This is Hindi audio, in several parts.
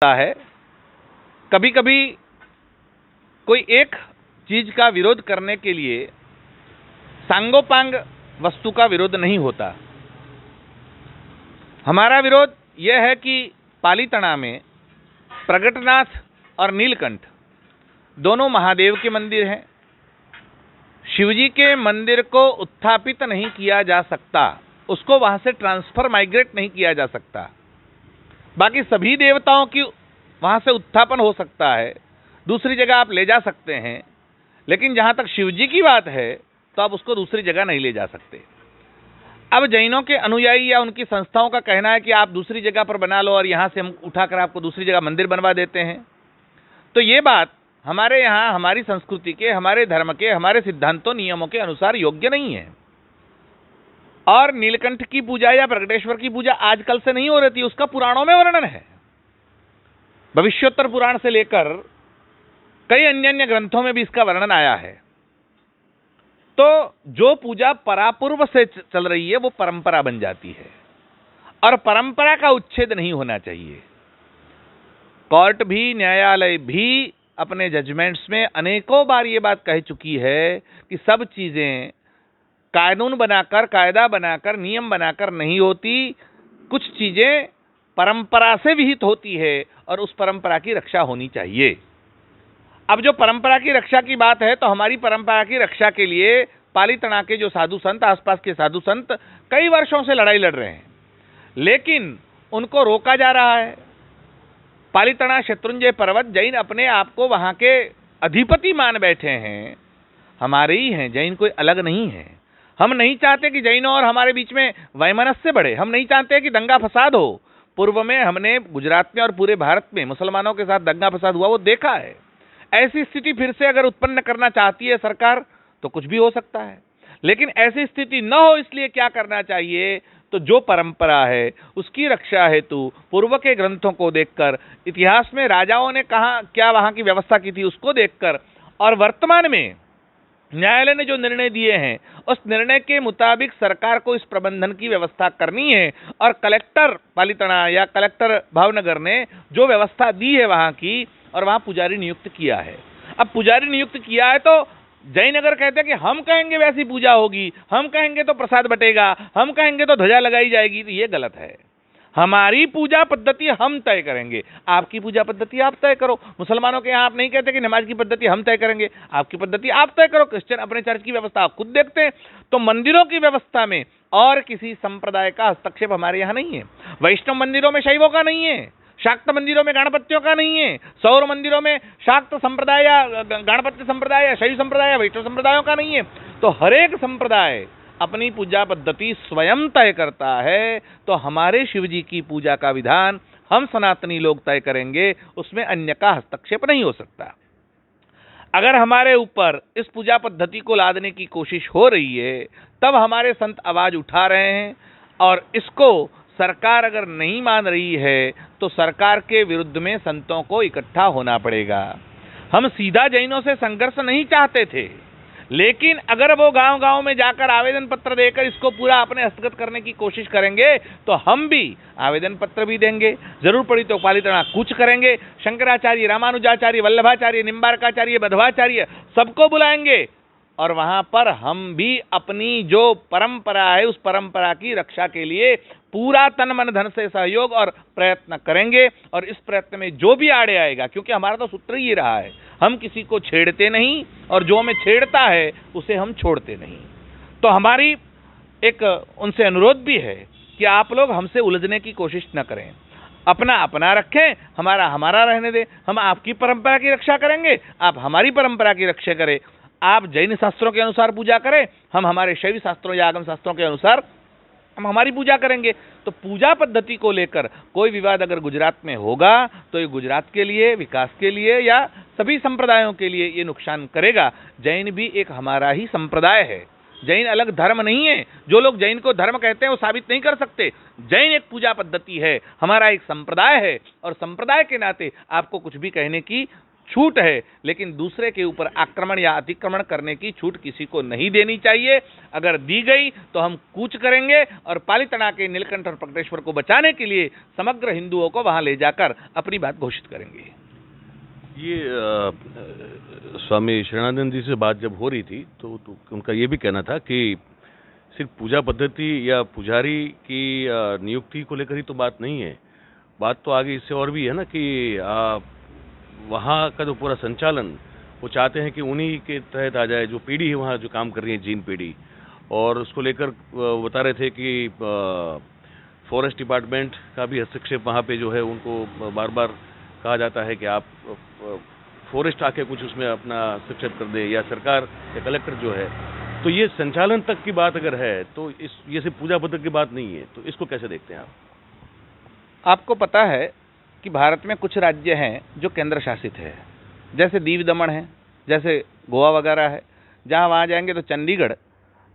होता है। कभी कभी कोई एक चीज का विरोध करने के लिए सांगोपांग वस्तु का विरोध नहीं होता। हमारा विरोध यह है कि पालीताना में प्रगटनाथ और नीलकंठ दोनों महादेव के मंदिर हैं। शिवजी के मंदिर को उत्थापित नहीं किया जा सकता, उसको वहां से ट्रांसफर माइग्रेट नहीं किया जा सकता। बाकी सभी देवताओं की वहां से उत्थापन हो सकता है, दूसरी जगह आप ले जा सकते हैं, लेकिन जहां तक शिवजी की बात है तो आप उसको दूसरी जगह नहीं ले जा सकते। अब जैनों के अनुयायी या उनकी संस्थाओं का कहना है कि आप दूसरी जगह पर बना लो और यहां से हम उठाकर आपको दूसरी जगह मंदिर बनवा देते हैं। तो ये बात हमारे यहां, हमारी संस्कृति के, हमारे धर्म के, हमारे सिद्धांतों नियमों के अनुसार योग्य नहीं है। और नीलकंठ की पूजा या प्रगटेश्वर की पूजा आजकल से नहीं हो रही थी, उसका पुराणों में वर्णन है। भविष्योत्तर पुराण से लेकर कई अन्य ग्रंथों में भी इसका वर्णन आया है। तो जो पूजा परापूर्व से चल रही है वो परंपरा बन जाती है और परंपरा का उच्छेद नहीं होना चाहिए। कोर्ट भी, न्यायालय भी अपने जजमेंट्स में अनेकों बार ये बात कह चुकी है कि सब चीजें कानून बनाकर, कायदा बनाकर, नियम बनाकर नहीं होती। कुछ चीजें परंपरा से विहित होती है और उस परंपरा की रक्षा होनी चाहिए। अब जो परंपरा की रक्षा की बात है, तो हमारी परंपरा की रक्षा के लिए पालीताना के जो साधु संत, आसपास के साधु संत कई वर्षों से लड़ाई लड़ रहे हैं, लेकिन उनको रोका जा रहा है। पालीताना शत्रुंजय पर्वत जैन अपने आप को वहां के अधिपति मान बैठे हैं, हमारे ही हैं, जैन कोई अलग नहीं है। हम नहीं चाहते कि जैनों और हमारे बीच में वैमनस्य बढ़े, हम नहीं चाहते कि दंगा फसाद हो। पूर्व में हमने गुजरात में और पूरे भारत में मुसलमानों के साथ दंगा फसाद हुआ, वो देखा है। ऐसी स्थिति फिर से अगर उत्पन्न करना चाहती है सरकार तो कुछ भी हो सकता है, लेकिन ऐसी स्थिति न हो इसलिए क्या करना चाहिए, तो जो परंपरा है उसकी रक्षा हेतु पूर्व के ग्रंथों को देखकर, इतिहास में राजाओं ने कहा क्या वहां की व्यवस्था की थी उसको देखकर, और वर्तमान में न्यायालय ने जो निर्णय दिए हैं उस निर्णय के मुताबिक सरकार को इस प्रबंधन की व्यवस्था करनी है। और कलेक्टर पालीताना या कलेक्टर भावनगर ने जो व्यवस्था दी है वहां की, और वहां पुजारी नियुक्त किया है। अब पुजारी नियुक्त किया है तो जैन अगर कहते हैं कि हम कहेंगे वैसी पूजा होगी, हम कहेंगे तो प्रसाद बटेगा, हम कहेंगे तो ध्वजा लगाई जाएगी, तो ये गलत है। हमारी पूजा पद्धति हम तय करेंगे, आपकी पूजा पद्धति आप तय करो। मुसलमानों के यहाँ आप नहीं कहते कि नमाज की पद्धति हम तय करेंगे, आपकी पद्धति आप तय करो। क्रिश्चियन अपने चर्च की व्यवस्था आप खुद देखते हैं। तो मंदिरों की व्यवस्था में और किसी संप्रदाय का हस्तक्षेप हमारे यहाँ नहीं है। वैष्णव मंदिरों में शैवों का नहीं है, शाक्त मंदिरों में गणपतियों का नहीं है, सौर मंदिरों में शाक्त संप्रदाय या गणपति संप्रदाय या शैव संप्रदाय या वैष्णव संप्रदायों का नहीं है। तो हर एक संप्रदाय अपनी पूजा पद्धति स्वयं तय करता है। तो हमारे शिव जी की पूजा का विधान हम सनातनी लोग तय करेंगे, उसमें अन्य का हस्तक्षेप नहीं हो सकता। अगर हमारे ऊपर इस पूजा पद्धति को लादने की कोशिश हो रही है, तब हमारे संत आवाज उठा रहे हैं, और इसको सरकार अगर नहीं मान रही है तो सरकार के विरुद्ध में संतों को इकट्ठा होना पड़ेगा। हम सीधा जैनों से संघर्ष नहीं चाहते थे, लेकिन अगर वो गांव-गांव में जाकर आवेदन पत्र देकर इसको पूरा अपने हस्तगत करने की कोशिश करेंगे तो हम भी आवेदन पत्र भी देंगे, जरूर पड़ी तो पालीताना कूच करेंगे, शंकराचार्य, रामानुजाचार्य, वल्लभाचार्य, निम्बारकाचार्य, बधवाचार्य सबको बुलाएंगे, और वहां पर हम भी अपनी जो परंपरा है उस परंपरा की रक्षा के लिए पूरा तन मन धन से सहयोग और प्रयत्न करेंगे। और इस प्रयत्न में जो भी आड़े आएगा, क्योंकि हमारा तो सूत्र ही रहा है, हम किसी को छेड़ते नहीं, और जो हमें छेड़ता है उसे हम छोड़ते नहीं। तो हमारी एक उनसे अनुरोध भी है कि आप लोग हमसे उलझने की कोशिश न करें, अपना अपना रखें, हमारा हमारा रहने दें। हम आपकी परंपरा की रक्षा करेंगे, आप हमारी परंपरा की रक्षा करें। आप जैन शास्त्रों के अनुसार पूजा करें, हम हमारे शैव शास्त्रों या आगम शास्त्रों के अनुसार हम हमारी पूजा करेंगे। तो पूजा पद्धति को लेकर कोई विवाद अगर गुजरात में होगा तो ये गुजरात के लिए, विकास के लिए या सभी संप्रदायों के लिए ये नुकसान करेगा। जैन भी एक हमारा ही संप्रदाय है, जैन अलग धर्म नहीं है। जो लोग जैन को धर्म कहते हैं वो साबित नहीं कर सकते। जैन एक पूजा पद्धति है, हमारा एक संप्रदाय है, और संप्रदाय के नाते आपको कुछ भी कहने की छूट है, लेकिन दूसरे के ऊपर आक्रमण या अतिक्रमण करने की छूट किसी को नहीं देनी चाहिए। अगर दी गई तो हम कूच करेंगे और पालीताना के नीलकंठ और प्रकटेश्वर को बचाने के लिए समग्र हिंदुओं को वहां ले जाकर अपनी बात घोषित करेंगे। ये स्वामी शरणानंद जी से बात जब हो रही थी तो उनका ये भी कहना था कि सिर्फ पूजा पद्धति या पुजारी की नियुक्ति को लेकर ही तो बात नहीं है, बात तो आगे इससे और भी है ना कि वहाँ का जो पूरा संचालन वो चाहते हैं कि उन्हीं के तहत आ जाए, जो पीढ़ी है वहाँ जो काम कर रही है जीन पीढ़ी, और उसको लेकर बता रहे थे कि फॉरेस्ट डिपार्टमेंट का भी हस्तक्षेप वहाँ पे जो है उनको बार बार कहा जाता है कि आप फॉरेस्ट आके कुछ उसमें अपना हस्तक्षेप कर दे, या सरकार या कलेक्टर जो है। तो ये संचालन तक की बात अगर है तो ये सिर्फ पूजा पद्धति की बात नहीं है, तो इसको कैसे देखते हैं आप? आपको पता है कि भारत में कुछ राज्य हैं जो केंद्र शासित है, जैसे दीव दमन है, जैसे गोवा वगैरह है। जहां वहां जाएंगे तो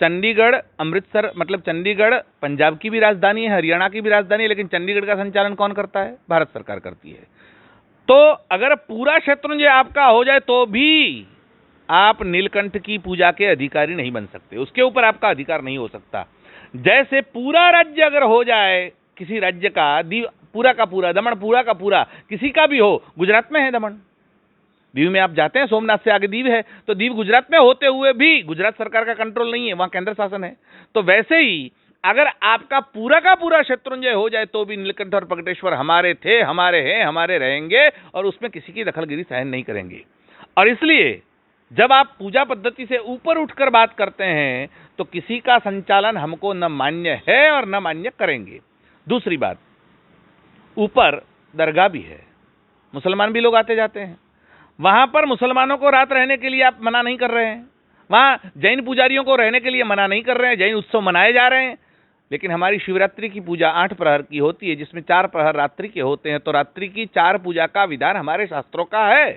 चंडीगढ़ अमृतसर, मतलब चंडीगढ़ पंजाब की भी राजधानी है, हरियाणा की भी राजधानी है, लेकिन चंडीगढ़ का संचालन कौन करता है? भारत सरकार करती है। तो अगर पूरा शत्रुंजय आपका हो जाए तो भी आप नीलकंठ की पूजा के अधिकारी नहीं बन सकते, उसके ऊपर आपका अधिकार नहीं हो सकता। जैसे पूरा राज्य अगर हो जाए किसी राज्य का, दीव पूरा का पूरा, दमन पूरा का पूरा किसी का भी हो, गुजरात में है दमन, दीव में आप जाते हैं, सोमनाथ से आगे दीव है, तो दीव गुजरात में होते हुए भी गुजरात सरकार का कंट्रोल नहीं है, वहां केंद्र शासन है। तो वैसे ही अगर आपका पूरा का पूरा शत्रुंजय हो जाए तो भी नीलकंठ और प्रकटेश्वर हमारे थे, हमारे हैं, हमारे रहेंगे, और उसमें किसी की दखलगिरी सहन नहीं करेंगे। और इसलिए जब आप पूजा पद्धति से ऊपर उठकर बात करते हैं तो किसी का संचालन हमको न मान्य है और न मान्य करेंगे। दूसरी बात, ऊपर दरगाह भी है, मुसलमान भी लोग आते जाते हैं, वहां पर मुसलमानों को रात रहने के लिए आप मना नहीं कर रहे हैं, वहां जैन पुजारियों को रहने के लिए मना नहीं कर रहे हैं, जैन उत्सव मनाए जा रहे हैं। लेकिन हमारी शिवरात्रि की पूजा 8 प्रहर की होती है, जिसमें 4 प्रहर रात्रि के होते हैं, तो रात्रि की 4 पूजा का विधान हमारे शास्त्रों का है।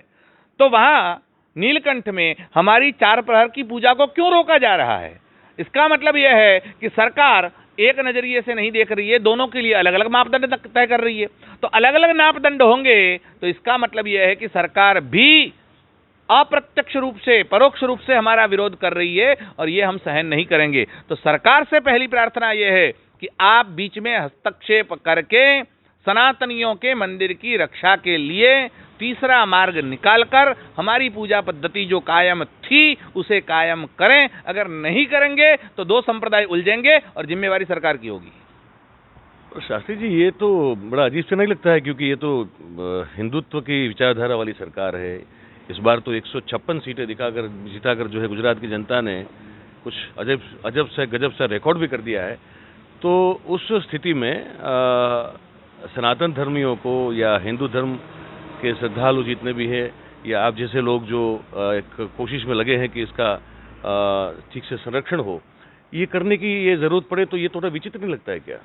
तो वहां नीलकंठ में हमारी 4 प्रहर की पूजा को क्यों रोका जा रहा है? इसका मतलब यह है कि सरकार एक नजरिए से नहीं देख रही है, दोनों के लिए अलग अलग मापदंड तय कर रही है। तो अलग अलग मापदंड होंगे तो इसका मतलब यह है कि सरकार भी अप्रत्यक्ष रूप से, परोक्ष रूप से हमारा विरोध कर रही है, और ये हम सहन नहीं करेंगे। तो सरकार से पहली प्रार्थना यह है कि आप बीच में हस्तक्षेप करके सनातनियों के मंदिर की रक्षा के लिए तीसरा मार्ग निकालकर हमारी पूजा पद्धति जो कायम थी उसे कायम करें। अगर नहीं करेंगे तो 2 संप्रदाय उलझेंगे और जिम्मेवारी सरकार की होगी। शास्त्री जी, ये तो बड़ा अजीब से नहीं लगता है, क्योंकि ये तो हिंदुत्व की विचारधारा वाली सरकार है। इस बार तो 156 सीटें जिताकर जो है गुजरात की जनता ने कुछ अजब सा गजब सा रिकॉर्ड भी कर दिया है। तो उस स्थिति में सनातन धर्मियों को या हिंदू धर्म के श्रद्धालु जितने भी हैं, या आप जैसे लोग जो एक कोशिश में लगे हैं कि इसका ठीक से संरक्षण हो, ये करने की ये जरूरत पड़े, तो ये थोड़ा विचित्र नहीं लगता है क्या?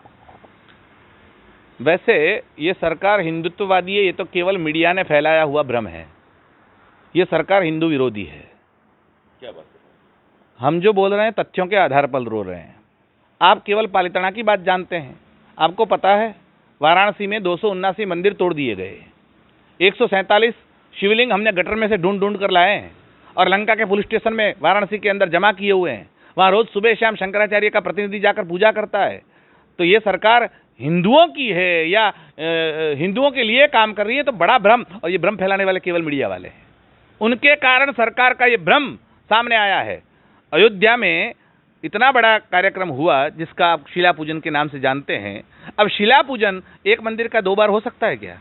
वैसे ये सरकार हिंदुत्ववादी है, ये तो केवल मीडिया ने फैलाया हुआ भ्रम है। ये सरकार हिंदू विरोधी है। क्या बात है? हम जो बोल रहे हैं तथ्यों के आधार पर बोल रहे हैं। आप केवल पालीताना की बात जानते हैं। आपको पता है वाराणसी में 279 मंदिर तोड़ दिए गए, 147 शिवलिंग हमने गटर में से ढूंढ ढूंढ कर लाए हैं और लंका के पुलिस स्टेशन में वाराणसी के अंदर जमा किए हुए हैं। वहां रोज सुबह शाम शंकराचार्य का प्रतिनिधि जाकर पूजा करता है। तो ये सरकार हिंदुओं की है या हिंदुओं के लिए काम कर रही है, तो बड़ा भ्रम, और ये भ्रम फैलाने वाले केवल मीडिया वाले हैं। उनके कारण सरकार का ये भ्रम सामने आया है। अयोध्या में इतना बड़ा कार्यक्रम हुआ जिसका आप शिला पूजन के नाम से जानते हैं। अब शिला पूजन एक मंदिर का 2 बार हो सकता है क्या?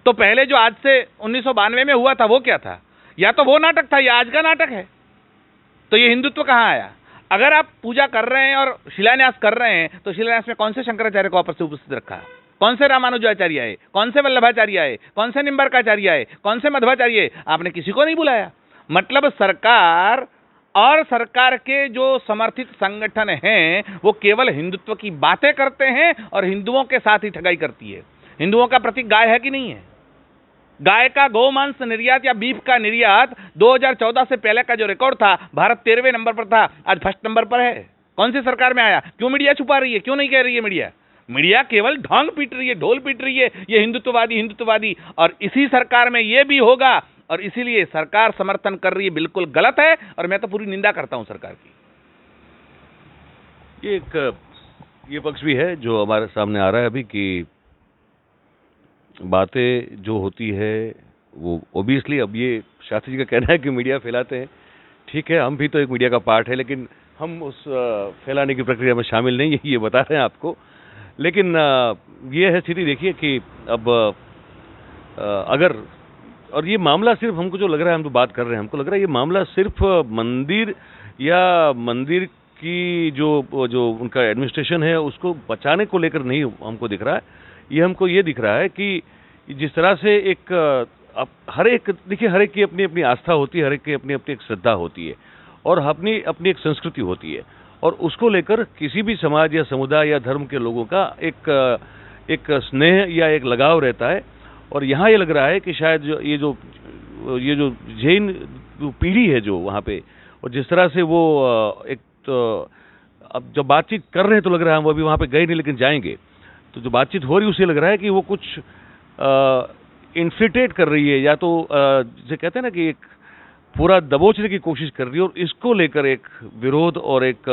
तो पहले जो आज से 1992 में हुआ था वो क्या था? या तो वो नाटक था या आज का नाटक है। तो ये हिंदुत्व कहाँ आया? अगर आप पूजा कर रहे हैं और शिलान्यास कर रहे हैं तो शिलान्यास में कौन से शंकराचार्य को आपस से उपस्थित रखा? कौन से रामानुजाचार्य आए? कौन से वल्लभाचार्य आए? कौन से निम्बरकाचार्य आए? कौन से मध्वाचार्य? आपने किसी को नहीं बुलाया। मतलब सरकार और सरकार के जो समर्थित संगठन हैं वो केवल हिंदुत्व की बातें करते हैं और हिंदुओं के साथ ही ठगाई करती है। हिंदुओं का प्रतीक गाय है कि नहीं है? गाय का गौमांस निर्यात या बीफ का निर्यात 2014 से पहले का जो रिकॉर्ड था, भारत 13वें नंबर पर था, आज फर्स्ट नंबर पर है। कौन सी सरकार में आया? क्यों मीडिया छुपा रही है? क्यों नहीं कह रही है मीडिया? मीडिया केवल ढोंग पीट रही है, ढोल पीट रही है, ये हिंदुत्ववादी हिंदुत्ववादी। और इसी सरकार में ये भी होगा और इसीलिए सरकार समर्थन कर रही है बिल्कुल गलत है, और मैं तो पूरी निंदा करता हूं सरकार की। ये पक्ष भी है जो हमारे सामने आ रहा है अभी कि बातें जो होती है वो ओबियसली, अब ये शास्त्री जी का कहना है कि मीडिया फैलाते हैं, ठीक है, हम भी तो एक मीडिया का पार्ट है, लेकिन हम उस फैलाने की प्रक्रिया में शामिल नहीं है, ये बता रहे हैं आपको। लेकिन ये है स्थिति, देखिए कि अब अगर, और ये मामला सिर्फ, हमको जो लग रहा है, हम तो बात कर रहे हैं, हमको लग रहा है ये मामला सिर्फ मंदिर या मंदिर की जो उनका एडमिनिस्ट्रेशन है उसको बचाने को लेकर नहीं हमको दिख रहा है। ये हमको ये दिख रहा है कि जिस तरह से एक अब हर एक, देखिए हर एक की अपनी अपनी आस्था होती है, हर एक की अपनी अपनी एक श्रद्धा होती है, और अपनी अपनी एक संस्कृति होती है, और उसको लेकर किसी भी समाज या समुदाय या धर्म के लोगों का एक स्नेह या एक लगाव रहता है। और यहाँ ये लग रहा है कि शायद ये जो जैन पीढ़ी है जो वहाँ पे, और जिस तरह से वो एक तो अब जब बातचीत कर रहे हैं तो लग रहा है, वो अभी वहाँ पे गए नहीं लेकिन जाएंगे, तो जो बातचीत हो रही है उसे लग रहा है कि वो कुछ इन्फिल्ट्रेट कर रही है, या तो जिसे कहते हैं ना कि एक पूरा दबोचने की कोशिश कर रही है, और इसको लेकर एक विरोध और एक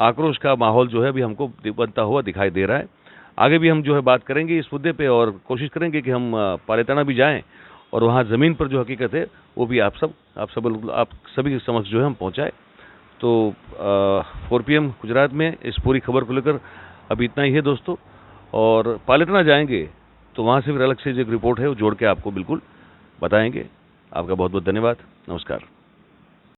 आक्रोश का माहौल जो है अभी हमको बनता हुआ दिखाई दे रहा है। आगे भी हम जो है बात करेंगे इस मुद्दे पे, और कोशिश करेंगे कि हम पालिताना भी जाएं और वहाँ ज़मीन पर जो हकीकत है वो भी आप सभी के समक्ष जो है हम पहुँचाएं। तो 4 PM गुजरात में इस पूरी खबर को लेकर अभी इतना ही है दोस्तों, और पालिताना जाएंगे तो वहाँ से फिर अलग से जो एक रिपोर्ट है वो जोड़ के आपको बिल्कुल बताएंगे। आपका बहुत बहुत धन्यवाद, नमस्कार।